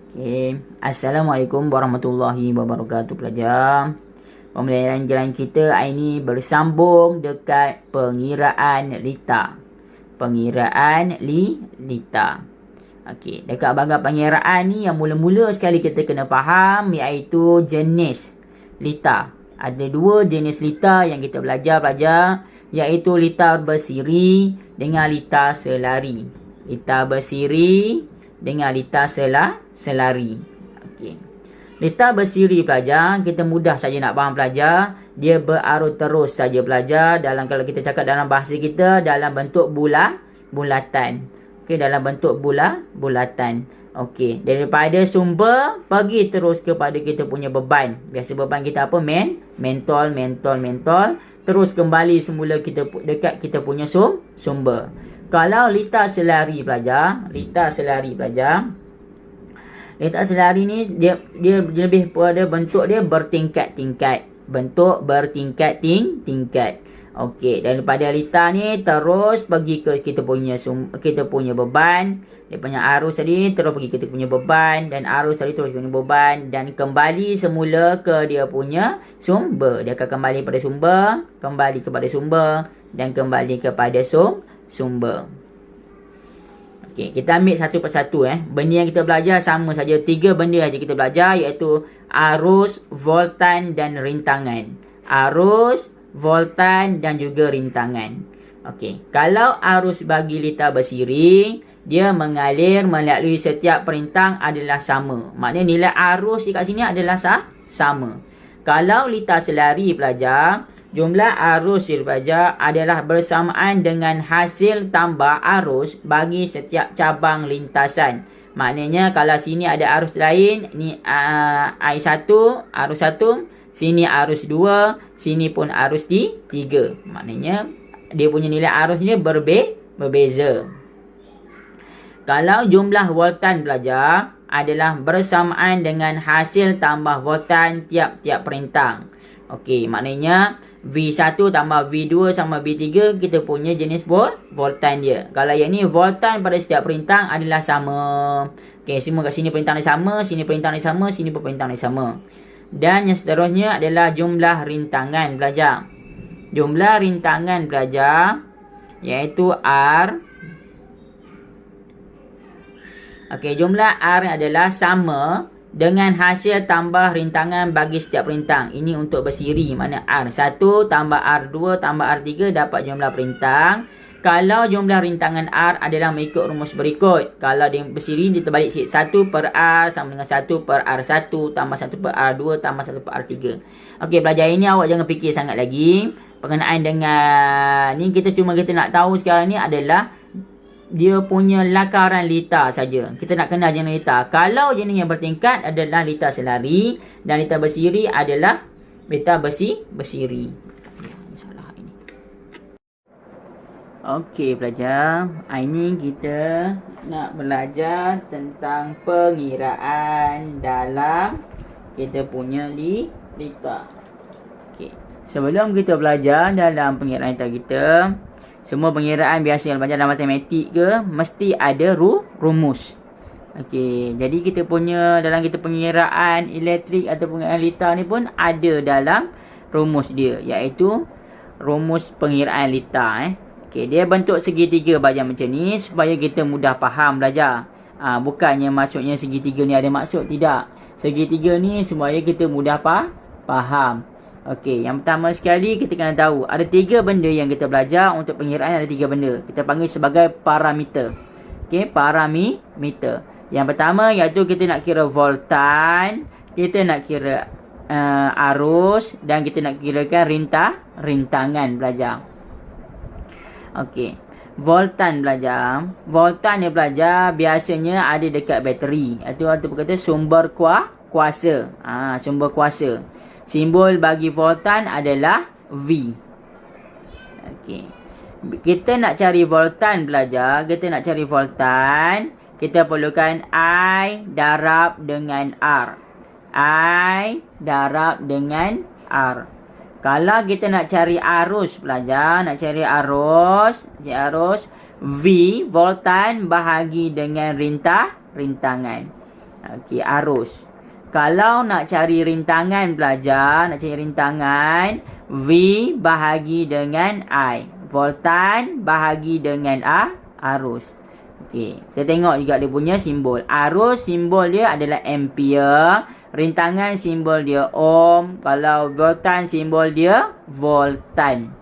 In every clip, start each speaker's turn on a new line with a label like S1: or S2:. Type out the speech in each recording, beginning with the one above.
S1: Okay. Assalamualaikum warahmatullahi wabarakatuh pelajar. Pembelajaran jalan kita hari ini bersambung dekat pengiraan lita. Lita. Okey, dekat bahagian pengiraan ni yang mula-mula sekali kita kena faham iaitu jenis lita. Ada dua jenis lita yang kita belajar iaitu lita bersiri dengan lita selari. Lita bersiri dengan lita selari. Okey. Lita bersiri pelajar, kita mudah saja nak faham pelajar. Dia berarus terus saja pelajar. Kalau kita cakap dalam bahasa kita, dalam bentuk bulatan. Okey, dalam bentuk bulatan. Okey, daripada sumber pergi terus kepada kita punya beban. Biasa beban kita apa? Mentol. Terus kembali semula kita dekat kita punya sumber. Kalau lita selari pelajar, lita selari ni dia lebih pada bentuk dia bertingkat-tingkat. Bentuk bertingkat-tingkat. Okey, daripada lita ni terus pergi ke kita punya beban. Dia punya arus tadi terus pergi kita punya beban, dan arus tadi terus punya beban, dan kembali semula ke dia punya sumber. Dia akan kembali kepada sumber, dan kembali kepada sumber. Okey, kita ambil satu persatu. Benda yang kita belajar sama saja, 3 benda saja kita belajar, iaitu arus, voltan dan rintangan. Arus, voltan dan juga rintangan. Okey, kalau arus bagi lita bersiri, dia mengalir melalui setiap perintang adalah sama. Maknanya nilai arus dekat sini adalah sama. Kalau lita selari pelajar, jumlah arus pelajar adalah bersamaan dengan hasil tambah arus bagi setiap cabang lintasan. Maknanya kalau sini ada arus lain, ni I1, arus 1, sini arus 2, sini pun arus 3. Maknanya dia punya nilai arus ni berbeza. Kalau jumlah voltan pelajar adalah bersamaan dengan hasil tambah voltan tiap-tiap perintang. Okey, maknanya V1 tambah V2 sama V3, kita punya jenis voltan dia. Kalau yang ni voltan pada setiap perintang adalah sama. Okey, semua kat sini perintang dia sama, sini perintang dia sama, sini pun perintang dia sama. Dan yang seterusnya adalah jumlah rintangan pelajar. Jumlah rintangan pelajar iaitu R. Okey, jumlah R adalah sama dengan hasil tambah rintangan bagi setiap perintang. Ini untuk bersiri, mana R1 tambah R2 tambah R3 dapat jumlah perintang. Kalau jumlah rintangan R adalah mengikut rumus berikut. Kalau dia bersiri, dia terbalik sikit. 1 per R sama dengan 1 per R1 tambah 1 per R2 tambah 1 per R3. Okey, pelajar ini awak jangan fikir sangat lagi. Pengenaan dengan ni kita nak tahu sekarang ni adalah dia punya lakaran lita saja. Kita nak kenal jenis lita. Kalau jenis yang bertingkat adalah lita selari, dan lita bersiri adalah lita bersiri. Salah ini. Okey pelajar, hari ni kita nak belajar tentang pengiraan dalam kita punya lita. Okey, sebelum kita belajar dalam pengiraan lita kita, semua pengiraan biasa yang belajar dalam matematik ke, mesti ada rumus. Okey, jadi kita punya dalam kita pengiraan elektrik atau pengiraan lita ni pun ada dalam rumus dia, iaitu rumus pengiraan lita. Okey, dia bentuk segitiga belajar macam ni supaya kita mudah faham belajar. Bukannya maksudnya segitiga ni ada maksud, tidak. Segitiga ni supaya kita mudah faham. Okey, yang pertama sekali kita kena tahu ada 3 benda yang kita belajar untuk pengiraan. Ada 3 benda kita panggil sebagai parameter. Okey, parameter. Yang pertama iaitu kita nak kira voltan, kita nak kira arus, dan kita nak kirakan rintangan belajar. Okey, voltan belajar. Voltan ni belajar biasanya ada dekat bateri. Itu berkata sumber kuasa. Sumber kuasa. Simbol bagi voltan adalah V. Okey. Kita nak cari voltan belajar, kita perlukan I darab dengan R. I darab dengan R. Kalau kita nak cari arus belajar, arus V voltan bahagi dengan rintangan. Okey, arus. Kalau nak cari rintangan pelajar, nak cari rintangan, V bahagi dengan I. Voltan bahagi dengan arus. Okey, kita tengok juga dia punya simbol. Arus simbol dia adalah ampere, rintangan simbol dia ohm, kalau voltan simbol dia voltan.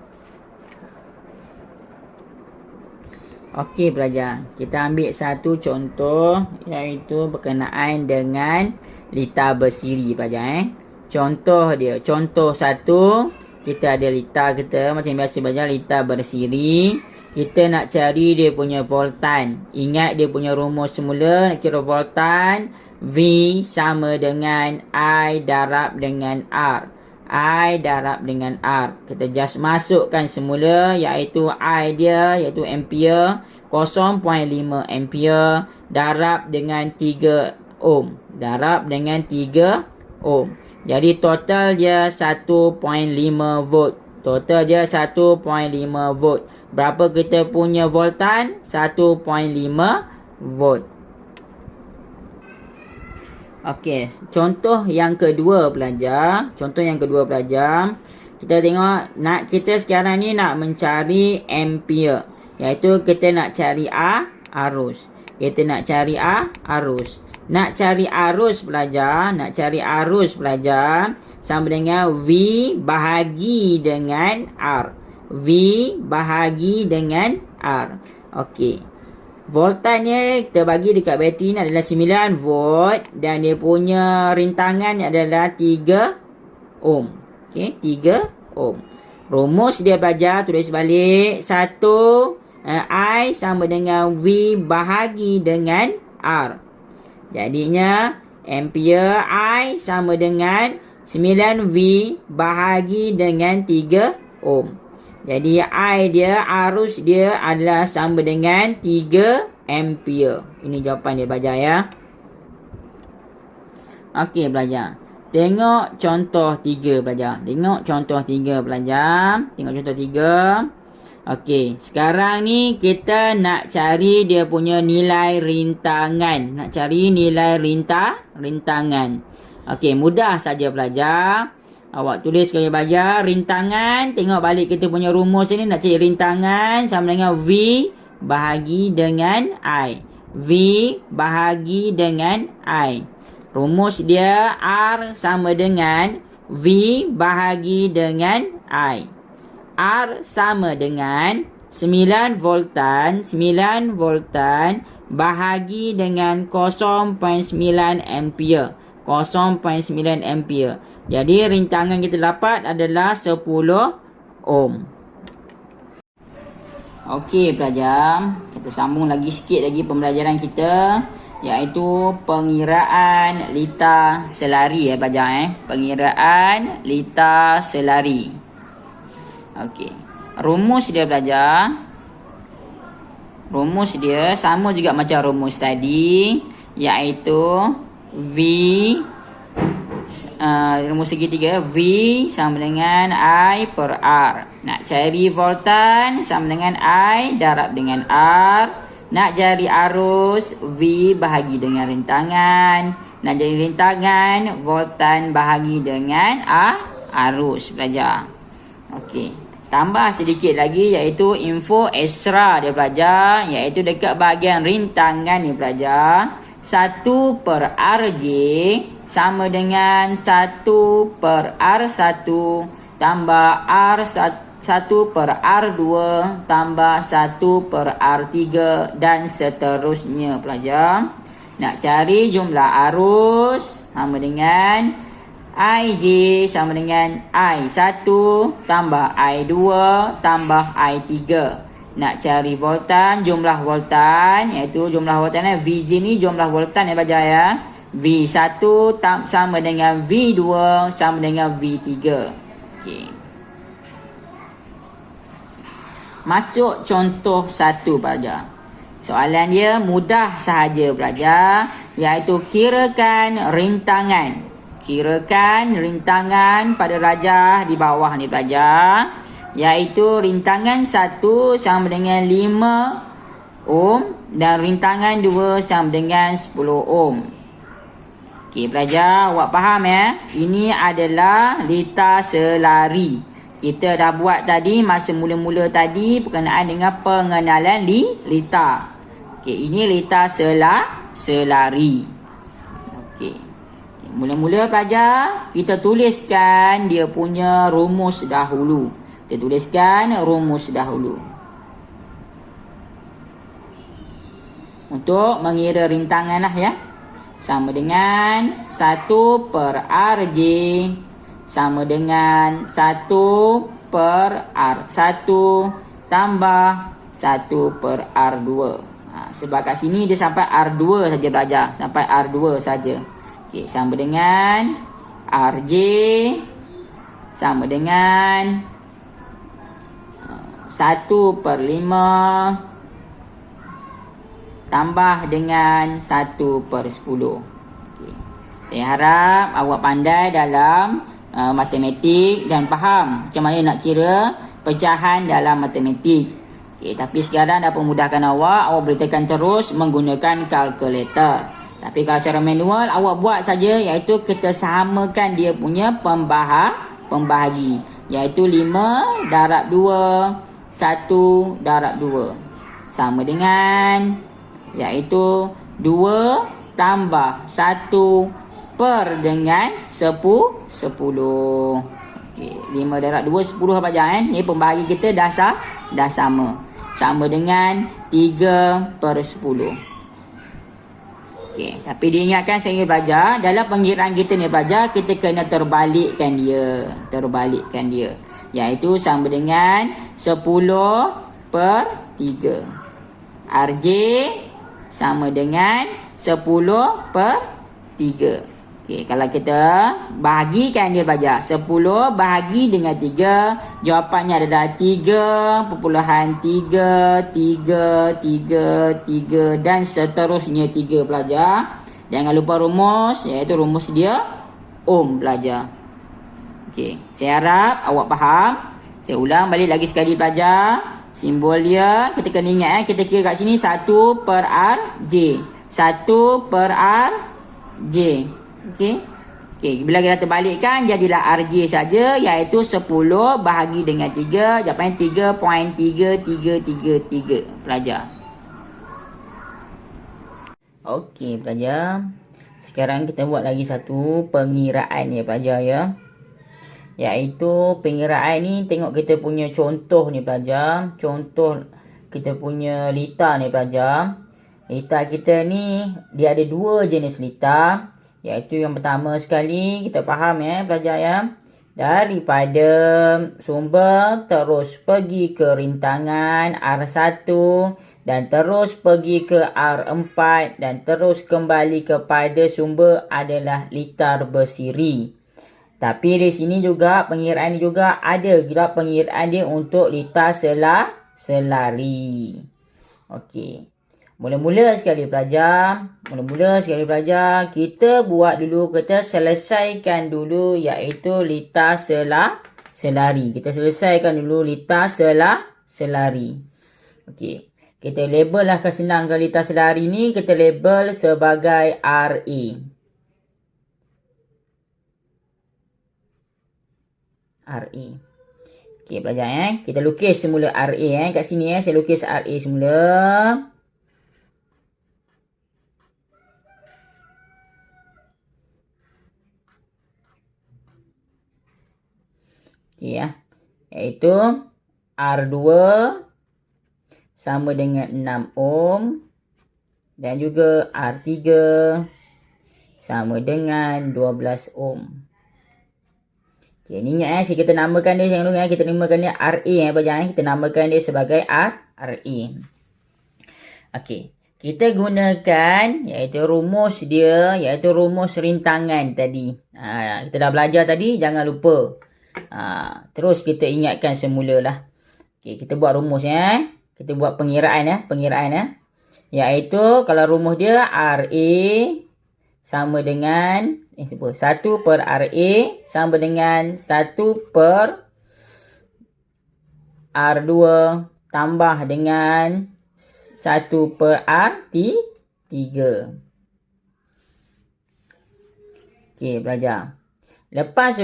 S1: Okey pelajar, kita ambil satu contoh iaitu berkenaan dengan litar bersiri pelajar. Contoh dia, contoh satu, kita ada litar kita macam biasa pelajar, litar bersiri. Kita nak cari dia punya voltan. Ingat dia punya rumus semula, nak kira voltan, V sama dengan I darab dengan R. I darab dengan R. Kita just masukkan semula, iaitu I dia, iaitu ampere, 0.5 ampere darab dengan 3 ohm. Darab dengan 3 ohm. Jadi total dia 1.5 volt. Total dia 1.5 volt. Berapa kita punya voltan? 1.5 volt. Okey, contoh yang kedua pelajar. Contoh yang kedua pelajar. Kita tengok, kita sekarang ni nak mencari ampere. Iaitu kita nak cari arus. Kita nak cari arus. Nak cari arus pelajar, sama dengan V bahagi dengan R. V bahagi dengan R. Okey. Voltannya kita bagi dekat bateri ni adalah 9 volt dan dia punya rintangan adalah 3 ohm. Okey, 3 ohm. Rumus dia pelajar tulis balik. 1 I sama dengan V bahagi dengan R. Jadinya ampere I sama dengan 9V bahagi dengan 3 ohm. Jadi I dia, arus dia adalah sama dengan 3 ampere. Ini jawapan dia pelajar ya. Okey pelajar. Tengok contoh 3 pelajar. Tengok contoh 3 pelajar. Tengok contoh 3. Okey, sekarang ni kita nak cari dia punya nilai rintangan. Nak cari nilai rintangan. Okey, mudah saja pelajar. Awak tulis sekali pelajar, rintangan. Tengok balik kita punya rumus ni, nak cari rintangan sama dengan V bahagi dengan I. V bahagi dengan I. Rumus dia R sama dengan V bahagi dengan I. R sama dengan 9 voltan bahagi dengan 0.9 ampere. 0.9 ampere. Jadi rintangan kita dapat adalah 10 ohm. Okey pelajar, kita sambung lagi sikit lagi pembelajaran kita, iaitu pengiraan litar selari pelajar Pengiraan litar selari. Okey. Rumus dia belajar. Rumus dia sama juga macam rumus tadi, iaitu V rumus segitiga V sama dengan I per R. Nak cari voltan sama dengan I darab dengan R. Nak cari arus V bahagi dengan rintangan. Nak cari rintangan voltan bahagi dengan arus belajar. Okey. Tambah sedikit lagi iaitu info ekstra dia pelajar, iaitu dekat bahagian rintangan ni pelajar, 1 per RJ sama dengan 1 per R1 tambah R1 per R2 tambah 1 per R3 dan seterusnya pelajar. Nak cari jumlah arus sama dengan IJ sama dengan I1 tambah I2 tambah I3. Nak cari voltan, jumlah voltan, iaitu jumlah voltan VJ ni jumlah voltan pelajar ya. V1 sama dengan V2 sama dengan V3. Okey. Masuk contoh 1 pelajar. Soalan dia mudah sahaja pelajar, iaitu kirakan rintangan. Kirakan rintangan pada rajah di bawah ni pelajar, iaitu rintangan 1 sama dengan 5 ohm dan rintangan 2 sama dengan 10 ohm. Okey, pelajar, awak faham ya? Ini adalah lita selari. Kita dah buat tadi masa mula-mula tadi berkenaan dengan pengenalan lita. Okey, ini lita selari. Okey. Mula-mula pelajar, kita tuliskan dia punya rumus dahulu. Kita tuliskan rumus dahulu. Untuk mengira rintangan lah ya. Sama dengan 1 per RJ sama dengan 1 per R1 tambah 1 per R2. Sebab kat sini dia sampai R2 saja belajar. Sampai R2 saja. Okey, sama dengan RJ sama dengan 1 per 5 tambah dengan 1 per 10. Okay. Saya harap awak pandai dalam matematik dan faham macam mana nak kira pecahan dalam matematik. Okay, tapi sekarang dah memudahkan awak boleh tekan terus menggunakan kalkulator. Tapi kalau secara manual, awak buat saja, iaitu kita samakan dia punya pembahagi. Iaitu 5 darab 2, 1 darab 2. Sama dengan, iaitu 2 tambah 1 per dengan 10. Okey, 5 darab 2, 10 apa jangan. Ni pembahagi kita dah sama. Sama dengan 3 per 10. Okey, tapi diingatkan saya belajar, dalam pengiraan kita ni belajar, kita kena terbalikkan dia. Iaitu sama dengan 10 per 3. RJ sama dengan 10 per 3. Okey, kalau kita bahagikan dia belajar, 10 bahagi dengan 3, jawapannya adalah 3.333 dan seterusnya 3 pelajar. Jangan lupa rumus, iaitu rumus dia ohm pelajar. Okey, saya harap awak faham. Saya ulang balik lagi sekali pelajar. Simbol dia, kita kena ingat kita kira kat sini 1 per RJ. 1 per RJ. Okey. Bila kita terbalikkan jadilah RJ saja, iaitu 10 bahagi dengan 3, jawapannya 3.3333 pelajar. Okey pelajar. Sekarang kita buat lagi satu pengiraan ya pelajar ya. Iaitu pengiraan ni, tengok kita punya contoh ni pelajar. Contoh kita punya lita ni pelajar. Lita kita ni dia ada 2 jenis lita. Iaitu yang pertama sekali, kita faham ya pelajar ya. Daripada sumber terus pergi ke rintangan R1 dan terus pergi ke R4 dan terus kembali kepada sumber adalah lita bersiri. Tapi di sini juga pengiraan ni juga ada juga pengiraan dia untuk lita selari. Okey. Mula-mula sekali pelajar, kita buat dulu, kita selesaikan dulu iaitu lita selari. Kita selesaikan dulu lita selari. Okey. Kita label lah kesenangan lita selari ni, kita label sebagai RA. RA. Okey pelajar kita lukis semula RA kat sini saya lukis RA semula. Okey iaitu R2 sama dengan 6 ohm dan juga R3 sama dengan 12 ohm. Okey, ni ingat kita namakan dia, jangan lupa kita namakan dia RA pelajar kita namakan dia sebagai RA. Okey, kita gunakan iaitu rumus dia, iaitu rumus rintangan tadi. Kita dah belajar tadi, jangan lupa. Terus kita ingatkan semula lah. Okey, kita buat rumus kita buat pengiraan iaitu kalau rumus dia RA sama dengan 1 per RA sama dengan 1 per R2 tambah dengan 1 per R3. Okey, belajar. Lepas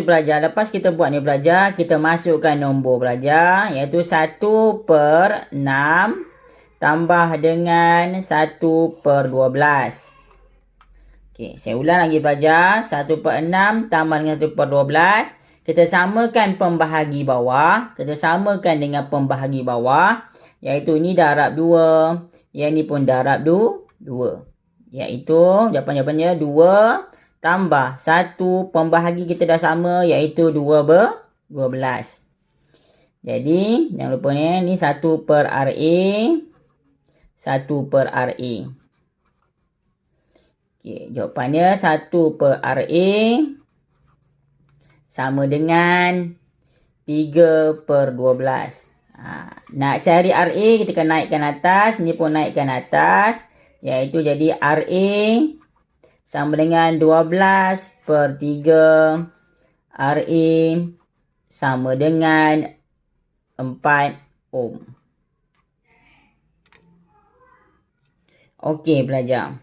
S1: kita buat ni belajar, kita masukkan nombor belajar, iaitu 1/6 tambah dengan 1/12. Okey, saya ulang lagi belajar. 1/6 tambah dengan 1/12. Kita samakan pembahagi bawah. Kita samakan dengan pembahagi bawah. Iaitu ni darab 2. Yang ni pun darab 2. Iaitu jawapan-jawapannya 2 tambah 1 pembahagi kita dah sama, iaitu 12. Jadi jangan lupa ni 1/RA. 1/RA. Okey, jawapannya 1/RA sama dengan 3/12. Nak cari RA, kita akan naikkan atas. Ni pun naikkan atas. Iaitu jadi RA sama dengan 12/3. RA sama dengan 4 ohm. Okey, belajar.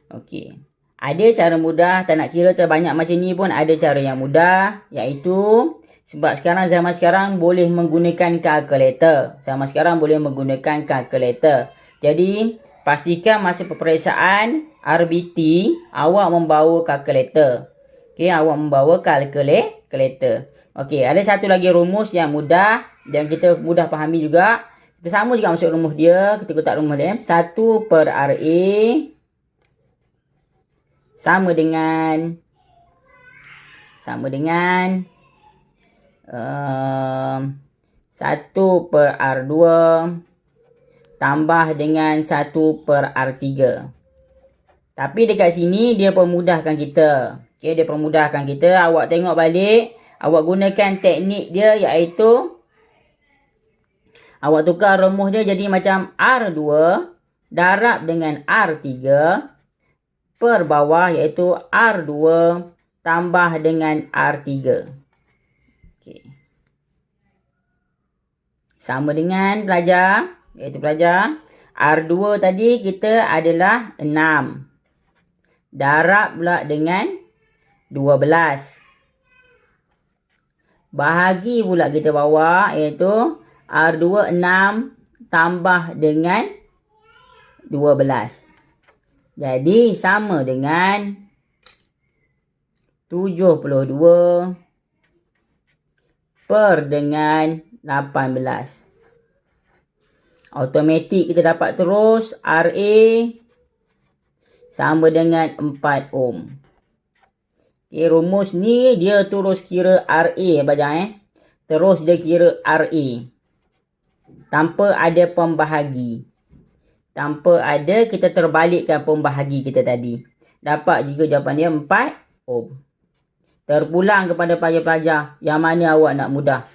S1: Okey. Ada cara mudah, tak nak kira terbanyak macam ni pun ada cara yang mudah. Iaitu, sebab zaman sekarang boleh menggunakan kalkulator. Jadi, pastikan masa peperiksaan RBT, awak membawa kalkulator. Okey, awak membawa kalkulator. Okey, ada satu lagi rumus yang mudah dan kita mudah fahami juga. Kita sama juga masuk rumus dia. Kita letak rumus dia. 1/RA sama dengan 1/R2 tambah dengan 1/R3. Tapi dekat sini dia permudahkan kita. Okey, dia permudahkan kita. Awak tengok balik. Awak gunakan teknik dia, iaitu awak tukar rumus dia jadi macam R2 darab dengan R3 per bawah, iaitu R2 tambah dengan R3. Okey. Sama dengan pelajar, iaitu pelajar R2 tadi kita adalah 6. Darab pula dengan 12. Bahagi pula kita bawa, iaitu R2 6 tambah dengan 12. Jadi sama dengan 72 per dengan 18. Automatik kita dapat terus RA sama dengan 4 ohm. Okay, rumus ni dia terus kira RA belajar Terus dia kira RA. Tanpa ada pembahagi. Tanpa ada kita terbalikkan pembahagi kita tadi. Dapat juga jawapan dia 4 ohm. Terpulang kepada pelajar-pelajar yang mana awak nak mudah.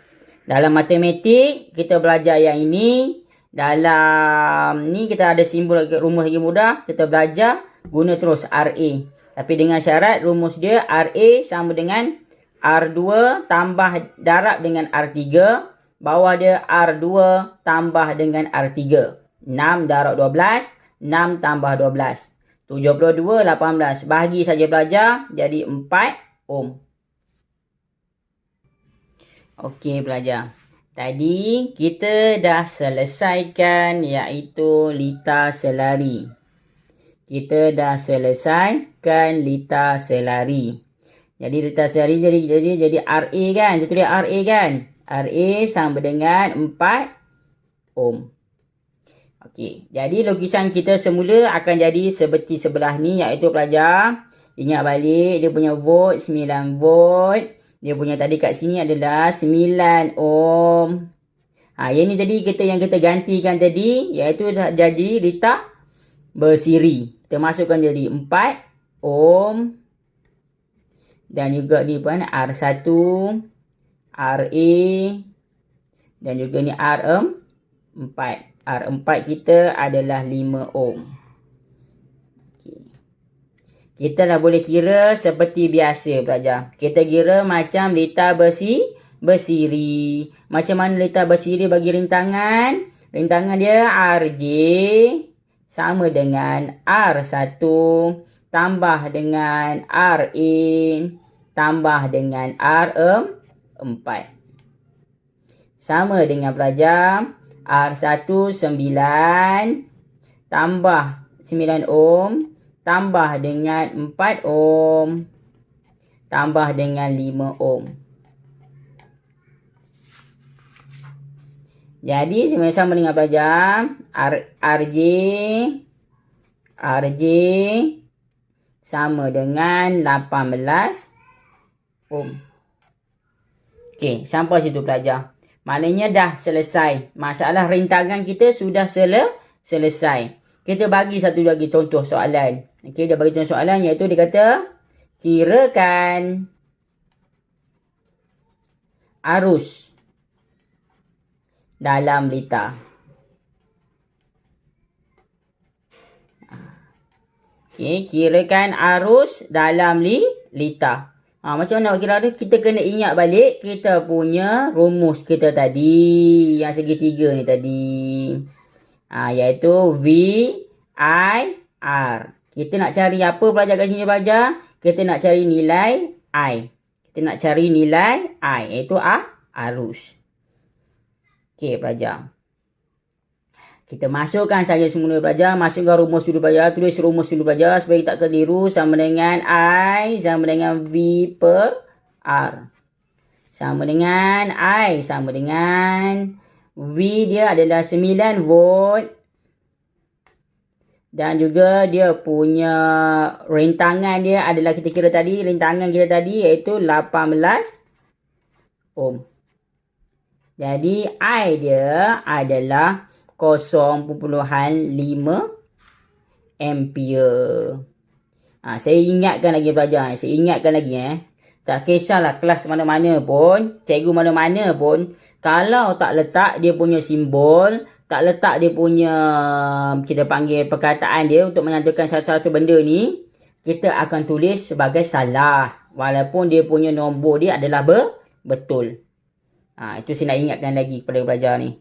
S1: Dalam matematik kita belajar yang ini. Dalam ni kita ada simbol rumus lagi mudah. Kita belajar guna terus RA. Tapi dengan syarat rumus dia RA sama dengan R2 tambah darab dengan R3. Bawah dia R2 tambah dengan R3. 6 darab 12. 6 tambah 12. 72, 18. Bahagi saja belajar. Jadi 4 ohm. Okey belajar. Tadi kita dah selesaikan iaitu litar selari. Jadi litar selari jadi RA kan. Saya tulis RA kan. RA sama dengan 4 ohm. Okey. Jadi lukisan kita semula akan jadi seperti sebelah ni, iaitu pelajar. Ingat balik dia punya volt 9 volt. Dia punya tadi kat sini adalah 9 ohm. Yang ni tadi yang kita gantikan tadi, iaitu jadi litar bersiri. Kita masukkan jadi 4 ohm. Dan juga ni pun R1, RA. Dan juga ni R4. R4 kita adalah 5 ohm. Okay. Kita dah boleh kira seperti biasa pelajar. Kita kira macam litar bersiri. Macam mana litar bersiri bagi rintangan? Rintangan dia RJ sama dengan R1 tambah dengan R in tambah dengan R4. Sama dengan pelajar. R1 9 tambah 9 ohm tambah dengan 4 ohm tambah dengan 5 ohm. Jadi sama dengan pelajar. RJ sama dengan 18 ohm. Okey, sampai situ pelajar. Maknanya dah selesai. Masalah rintangan kita sudah selesai. Kita bagi satu lagi contoh soalan. Okey, dia bagi contoh soalan iaitu dia kata kirakan arus dalam liter. Okey, kirakan arus dalam liter. Macam mana nak kira dia? Kita kena ingat balik kita punya rumus kita tadi. Yang segitiga ni tadi. Iaitu VIR. Kita nak cari apa pelajar kat sini pelajar? Kita nak cari nilai I. Kita nak cari nilai I. Iaitu arus. Okey pelajar. Kita masukkan saja semula pelajar. Masukkan rumus dulu pelajar. Tulis rumus dulu pelajar supaya tak keliru. Sama dengan I sama dengan V per R. Sama dengan I sama dengan V dia adalah 9 volt. Dan juga dia punya rintangan dia adalah kita kira tadi. Rintangan kita tadi iaitu 18 ohm. Jadi I dia adalah 0.5 ampere. Saya ingatkan lagi pelajar. Saya ingatkan lagi Tak kisahlah kelas mana-mana pun, cikgu mana-mana pun, kalau tak letak dia punya simbol, tak letak dia punya, kita panggil perkataan dia untuk menyatakan satu-satu benda ni, kita akan tulis sebagai salah. Walaupun dia punya nombor dia adalah betul. Itu saya nak ingatkan lagi kepada pelajar ni.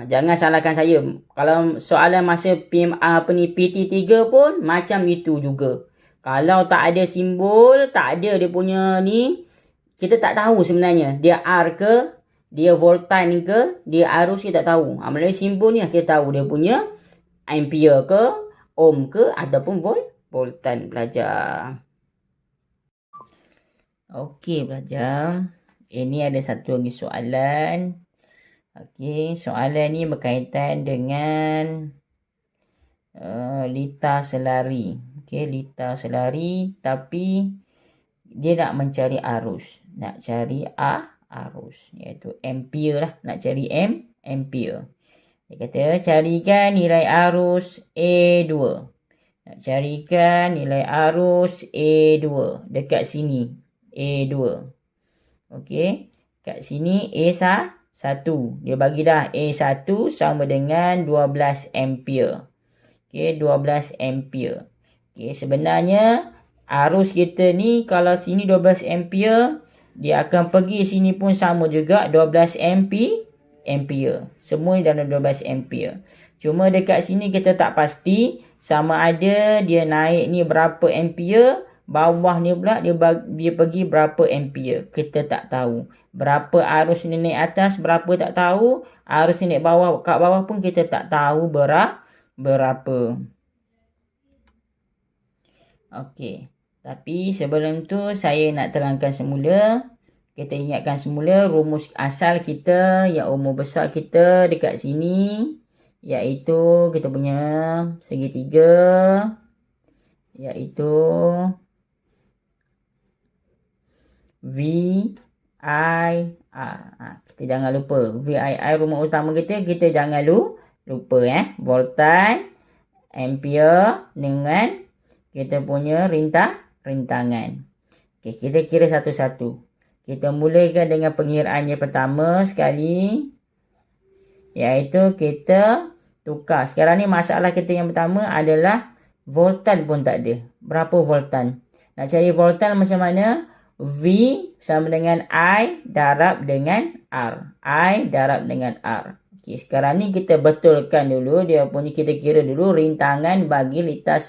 S1: Jangan salahkan saya. Kalau soalan masa PT3 pun macam itu juga. Kalau tak ada simbol, tak ada dia punya ni, kita tak tahu sebenarnya dia R ke, dia voltan ke, dia arus kita tak tahu. Melalui simbol ni kita tahu dia punya ampere ke, ohm ke ataupun voltan pelajar. Okey pelajar. Ini ada satu lagi soalan. Okey, soalan ni berkaitan dengan liter selari. Okey, liter selari tapi dia nak mencari arus. Nak cari arus iaitu ampere lah. Nak cari ampere. Dia kata carikan nilai arus A2. Nak carikan nilai arus A2 dekat sini. A2. Okey, kat sini A1. Dia bagi dah A1 sama dengan 12 ampere. Okey, 12 ampere. Okey, sebenarnya arus kita ni kalau sini 12 ampere, dia akan pergi sini pun sama juga 12 ampere. Semua dalam 12 ampere. Cuma dekat sini kita tak pasti sama ada dia naik ni berapa ampere, bawah ni pula dia pergi berapa ampere. Kita tak tahu. Berapa arus ni naik atas, berapa tak tahu. Arus ni naik bawah, kat bawah pun kita tak tahu berapa. Okey. Tapi sebelum tu saya nak terangkan semula. Kita ingatkan semula rumus asal kita yang umur besar kita dekat sini. Iaitu kita punya segitiga. Iaitu VIR. Kita jangan lupa VIR rumus utama kita jangan lupa voltan, ampere dengan kita punya rintangan. Okey, kita kira satu-satu. Kita mulakan dengan pengiraan yang pertama sekali, iaitu kita tukar. Sekarang ni masalah kita yang pertama adalah voltan pun tak ada. Berapa voltan? Nak cari voltan macam mana? V sama dengan I darab dengan R. I darab dengan R. Okey, sekarang ni kita betulkan dulu dia punya, kita kira dulu rintangan bagi liter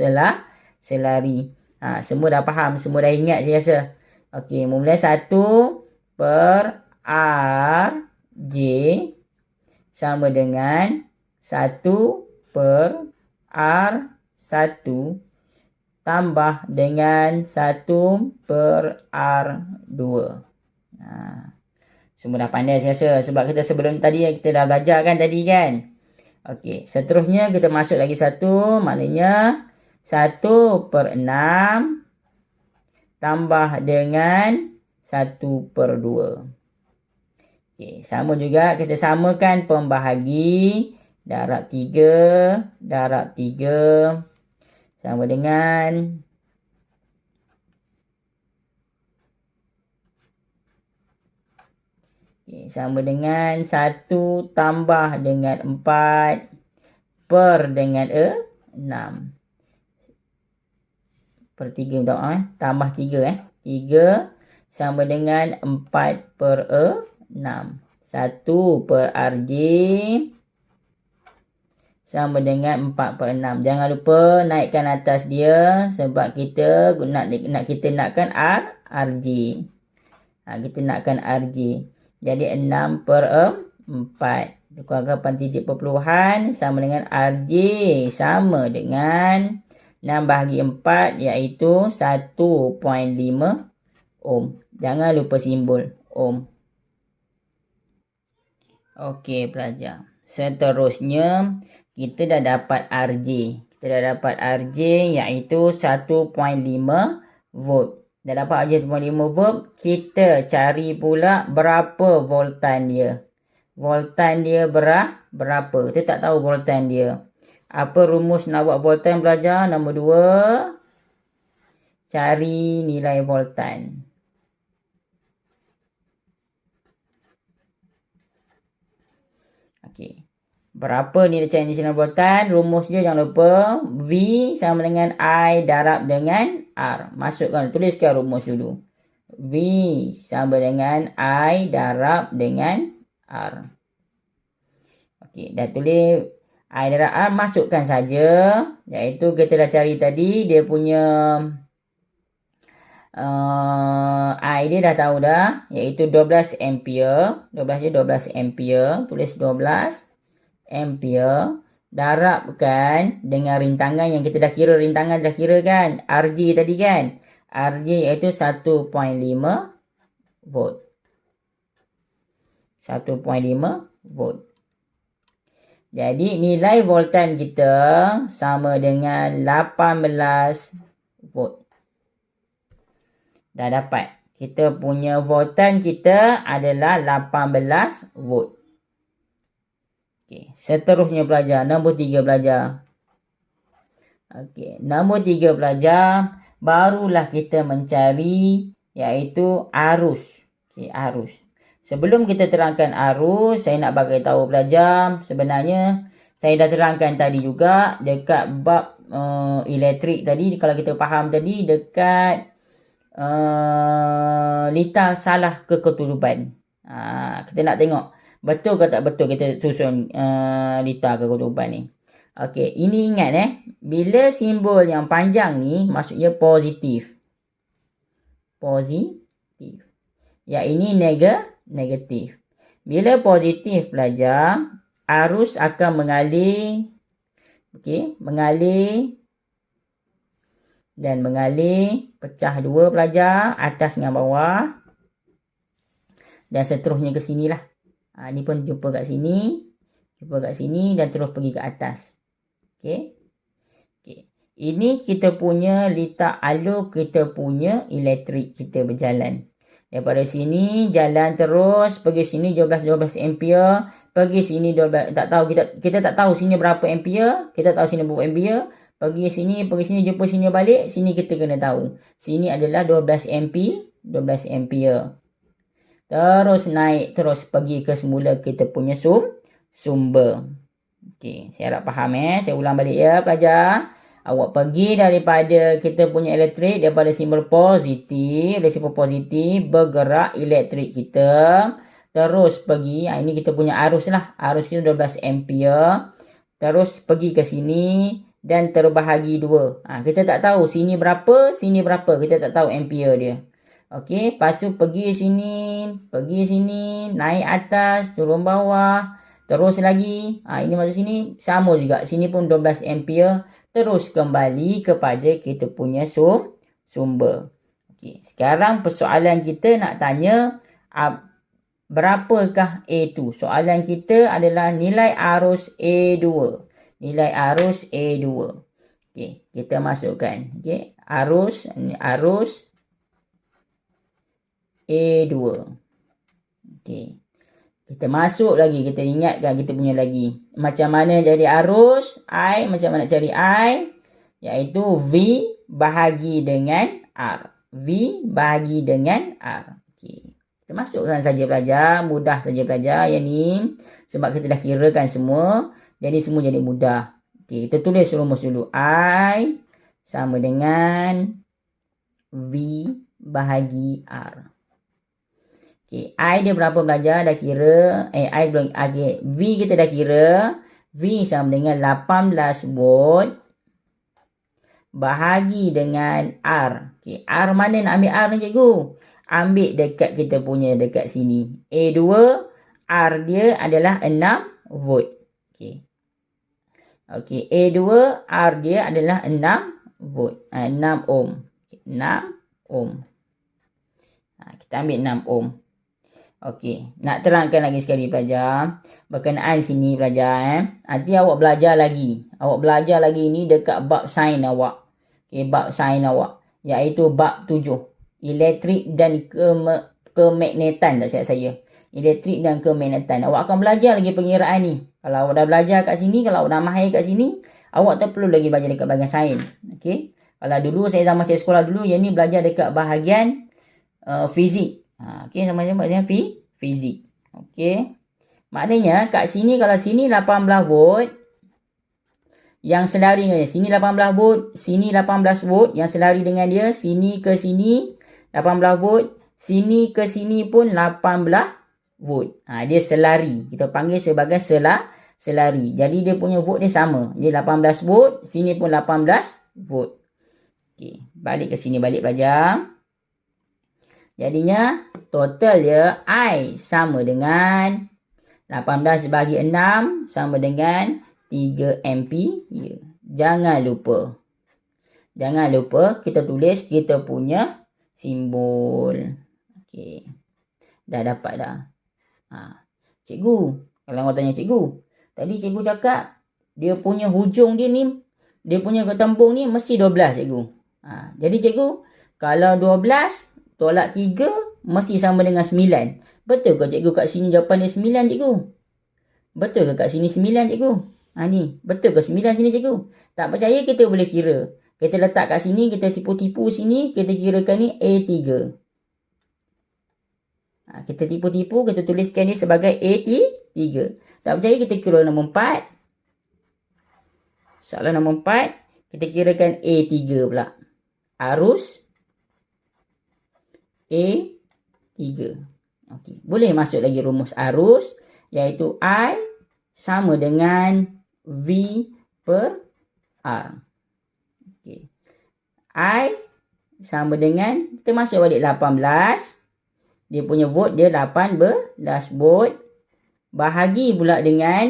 S1: selari. Semua dah faham, semua dah ingat saya rasa. Okey, mula 1 per RJ sama dengan 1 per R1 tambah dengan 1 per R2. Semua dah pandai saya rasa. Sebab kita sebelum tadi kita dah belajar kan tadi kan. Okey, seterusnya kita masuk lagi 1. Maknanya 1 per 6 tambah dengan 1 per 2. Okey, sama juga kita samakan pembahagi. Darab 3 sama dengan sama dengan 1 tambah dengan 4 per dengan 6. Per 3 tambah 3 3 sama dengan 4 per 6. 1 per RJ sama dengan 4 per 6. Jangan lupa naikkan atas dia sebab kita nakkan RJ. Kita nakkan RJ. Jadi 6 per 4. Kurangkan titik perpuluhan sama dengan RJ sama dengan 6 bahagi 4 iaitu 1.5 ohm. Jangan lupa simbol ohm. Okey pelajar. Seterusnya kita dah dapat RJ. Kita dah dapat RJ iaitu 1.5 volt. Dah dapat RJ 1.5 volt. Kita cari pula berapa voltan dia. Voltan dia berapa? Kita tak tahu voltan dia. Apa rumus nak buat voltan belajar? Nombor 2. Cari nilai voltan. Okey. Berapa nilai cari nilai voltan? Rumusnya jangan lupa. V sama dengan I darab dengan R. Masukkan. Tuliskan rumus dulu. V sama dengan I darab dengan R. Okey. Dah tulis I darab R. Masukkan saja. Iaitu kita dah cari tadi. Dia punya I dia dah tahu dah. Iaitu 12 ampere. 12 ampere. Tulis 12 ampere darabkan dengan rintangan yang kita dah kira. Rintangan dah kira kan, RJ tadi kan. RJ iaitu 1.5 volt. 1.5 volt. Jadi nilai voltan kita sama dengan 18 volt. Dah dapat. Kita punya voltan kita adalah 18 volt. Okey, seterusnya pelajar, nombor 3 pelajar. Okey, nombor 3 pelajar, barulah kita mencari iaitu arus. Okey, arus. Sebelum kita terangkan arus, saya nak bagi tahu pelajar, sebenarnya saya dah terangkan tadi juga dekat bab elektrik tadi, kalau kita faham tadi dekat litar salah keketutupan. Kita nak tengok betul ke tak betul kita susun litar keketutupan ni. Okey, ini ingat bila simbol yang panjang ni maksudnya positif. Positif. Ya, ini negatif. Bila positif pelajar, arus akan mengalir. Okey, mengalir dan mengalir, pecah dua pelajar, atas dengan bawah. Dan seterusnya ke sinilah. Ni pun jumpa kat sini, dan terus pergi ke atas. Okey. Ini kita punya litar alur, kita punya elektrik kita berjalan. Daripada sini jalan terus pergi sini 12 ampere, pergi sini 12, tak tahu kita tak tahu sini berapa ampere, kita tahu sini berapa ampere, pergi sini jumpa sini balik, sini kita kena tahu. Sini adalah 12 ampere. Terus naik terus pergi ke semula kita punya sumber. Okey, saya harap faham saya ulang balik ya pelajar. Awak pergi daripada kita punya elektrik, daripada simbol positif, bergerak elektrik kita. Terus pergi, ini kita punya arus lah. Arus kita 12 ampere. Terus pergi ke sini, dan terbahagi 2. Kita tak tahu sini berapa, kita tak tahu ampere dia. Okey, lepas tu pergi sini, naik atas, turun bawah, terus lagi. Ini masuk sini, sama juga. Sini pun 12 ampere. Terus kembali kepada kita punya sumber. Okey, sekarang persoalan kita nak tanya berapakah A2? Soalan kita adalah nilai arus A2. Nilai arus A2. Okey, kita masukkan. Okey, arus A2. Okey. Kita masuk lagi, kita ingatkan kita punya lagi. Macam mana jadi arus I, macam mana nak cari I? Iaitu V bahagi dengan R. V bahagi dengan R. Okey. Kita masukkan saja pelajar, mudah saja pelajar yang ni. Sebab kita dah kirakan semua, jadi semua jadi mudah. Okey, kita tulis rumus dulu. I sama dengan V bahagi R. Okay, I dia berapa belajar dah kira. I belum. Okay, V kita dah kira. V sama dengan 18 volt bahagi dengan R. Okay, R mana nak ambil R ni cikgu? Ambil dekat kita punya dekat sini. A2, R dia adalah 6 volt. Okay. Okay, A2, R dia adalah 6 volt. 6 ohm. Okay, 6 ohm. Kita ambil 6 ohm. Okey, nak terangkan lagi sekali pelajar. Berkenaan sini pelajar. Nanti awak belajar lagi. Awak belajar lagi ni dekat bab sains awak. Okey, bab sains awak. Iaitu bab 7. Elektrik dan kemagnetan tak silap saya. Elektrik dan kemagnetan. Awak akan belajar lagi pengiraan ni. Kalau awak dah belajar kat sini, kalau awak dah mahir kat sini, awak tak perlu lagi belajar dekat bahagian sains. Okey. Kalau dulu saya zaman saya sekolah dulu, yang ni belajar dekat bahagian fizik. Okey, sama-sama dengan fizik. Okey. Maknanya kat sini, kalau sini 18 volt, yang selari dengan dia, sini 18 volt, sini 18 volt, yang selari dengan dia, sini ke sini 18 volt, sini ke sini pun 18 volt. Dia selari. Kita panggil sebagai selari. Jadi dia punya volt dia sama. Dia 18 volt, sini pun 18 volt. Okey, balik ke sini, balik pelajar. Jadinya total dia I sama dengan 18 bagi 6 sama dengan 3 ampere. Jangan lupa kita tulis kita punya simbol. Okey. Dah dapat dah. Cikgu, kalau orang tanya cikgu, tadi cikgu cakap dia punya hujung dia ni, dia punya ketembung ni mesti 12 cikgu. Jadi cikgu, kalau 12 tolak 3 mesti sama dengan 9. Betul ke cikgu kat sini jawapan dia 9 cikgu? Betul ke kat sini 9 cikgu? Ni, betul ke 9 sini cikgu? Tak percaya kita boleh kira. Kita letak kat sini, kita tipu-tipu sini, kita kirakan ni A3. Kita tipu-tipu, kita tuliskan ni sebagai A3. Tak percaya kita kira nombor 4. Soalan nombor 4, kita kirakan A3 pula. Arus A3. Okey, boleh masuk lagi rumus arus, iaitu I sama dengan V per R. Okey. I sama dengan, kita masuk balik 18. Dia punya volt dia 18 volt. Bahagi pula dengan,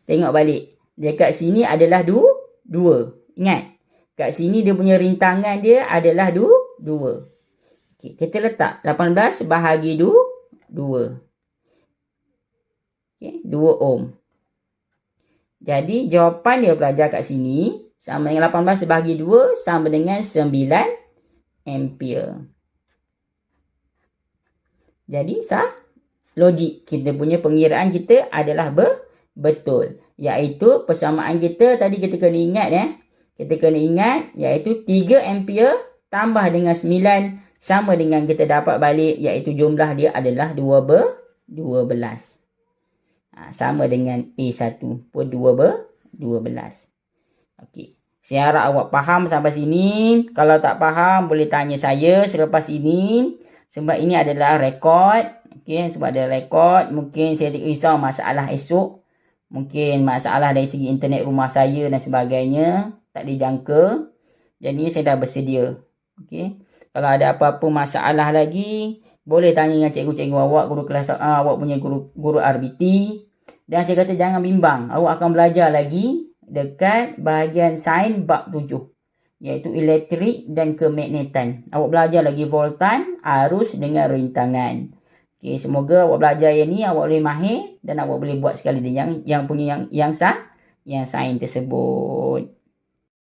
S1: tengok balik. Dekat sini adalah 2. Ingat, kat sini dia punya rintangan dia adalah 2. Okay, kita letak 18 bahagi 2. Okay, 2 ohm. Jadi jawapan dia pelajar kat sini sama dengan 18 bahagi 2 sama dengan 9 ampere. Jadi logik kita punya pengiraan kita adalah betul. Iaitu persamaan kita tadi kita kena ingat Kita kena ingat iaitu 3 ampere tambah dengan 9 sama dengan kita dapat balik iaitu jumlah dia adalah 12. Sama dengan A1 pun 12. Okey. Saya harap awak faham sampai sini. Kalau tak faham boleh tanya saya selepas ini. Sebab ini adalah rekod. Okey, sebab ada rekod, mungkin saya risau masalah esok. Mungkin masalah dari segi internet rumah saya dan sebagainya tak dijangka. Jadi saya dah bersedia. Okey. Kalau ada apa-apa masalah lagi, boleh tanya dengan cikgu-cikgu awak, guru kelas awak punya guru RBT. Dan saya kata jangan bimbang. Awak akan belajar lagi dekat bahagian sains bab 7, iaitu elektrik dan kemagnetan. Awak belajar lagi voltan, arus dengan rintangan. Okey, semoga awak belajar yang ni awak boleh mahir dan awak boleh buat sekali yang sains tersebut.